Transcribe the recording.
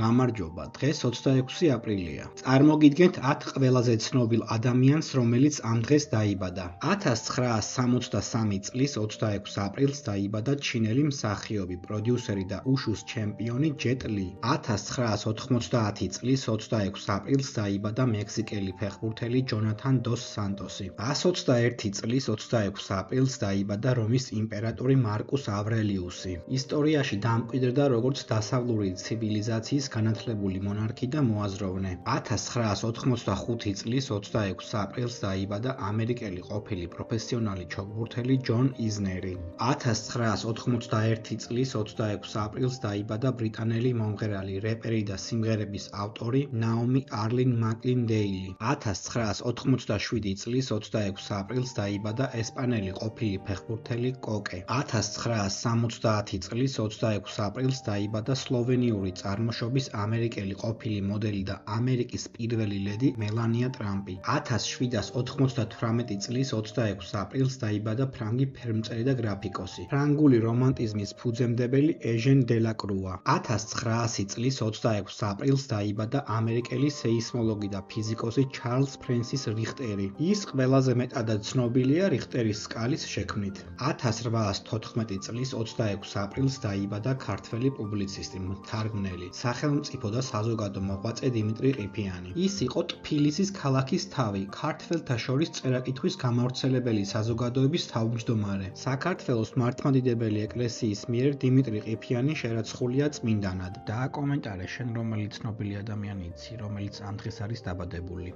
გამარჯობა, დღეს 26 აპრილია. წარმოგიდგენთ 10 ყველაზე ცნობილ ადამიანს, რომელიც ამ დღეს დაიბადა. 1963 წლის 26 აპრილს დაიბადა ჩინელი მსახიობი, პროდიუსერი და უშუს ჩემპიონი ჯეტ ლი. 1990 წლის 26 აპრილს დაიბადა მექსიკელი ფეხბურთელი ჯონათან დოს სანტოსი. 121 წლის 26 აპრილს დაიბადა რომის იმპერატორი მარკუს ავრელიუსი. ისტორიაში დამკვიდრდა როგორც დასავლური ცივილიზაციის განათლებული მონარქი და მოაზროვნე. 1985 წლის 26 აპრილს დაიბადა ამერიკელი ყოფილი პროფესიონალი ჩოგბურთელი ჯონ იზნერი. 1991 წლის 26 აპრილს დაიბადა ბრიტანელი მომღერალი, რეპერი და სიმღერების ავტორი ნაომი არლინ მაკინდეილი. 1987 წლის 26 აპრილს დაიბადა ესპანელი ყოფილი ფეხბურთელი კოკე. 1970 წლის 26 აპრილს დაიბადა სლოვენიური წარმოშობის ამერიკელი ყოფილი მოდელი და ამერიკის პირველი ლედი მელანია ტრამპი. 1798 წლის 26 აპრილს დაიბადა ფრანგი ფერმწერი და გრაფიკოსი, ფრანგული რომანტიზმის ფუძემდებელი ეჟენ დელაკრუა. 1900 წლის 26 აპრილს დაიბადა ამერიკელი სეისმოლოგი და ფიზიკოსი ჩარლზ ფრენსის რიხტერი. ის ყველაზე მეტად ცნობილია რიხტერის სკალის შექმნით. 1814 წლის 26 აპრილს დაიბადა ქართველი პუბლიცისტი, მთარგმნელი, სახელმწიფო და საზოგადო მოღვაწე დიმიტრი ყიფიანი. ის იყო ტფილისის ქალაქის თავი, ქართველთა შორის წერა-კითხვის გამავრცელებელი საზოგადოების თავმჯდომარე. საქართველოს მართლმადიდებელი ეკლესიის მიერ დიმიტრი ყიფიანი შერაცხულია წმინდანად. დააკომენტარე შენ რომელი ცნობილი ადამიანი იცი, რომელიც ამ დღეს არის დაბადებული.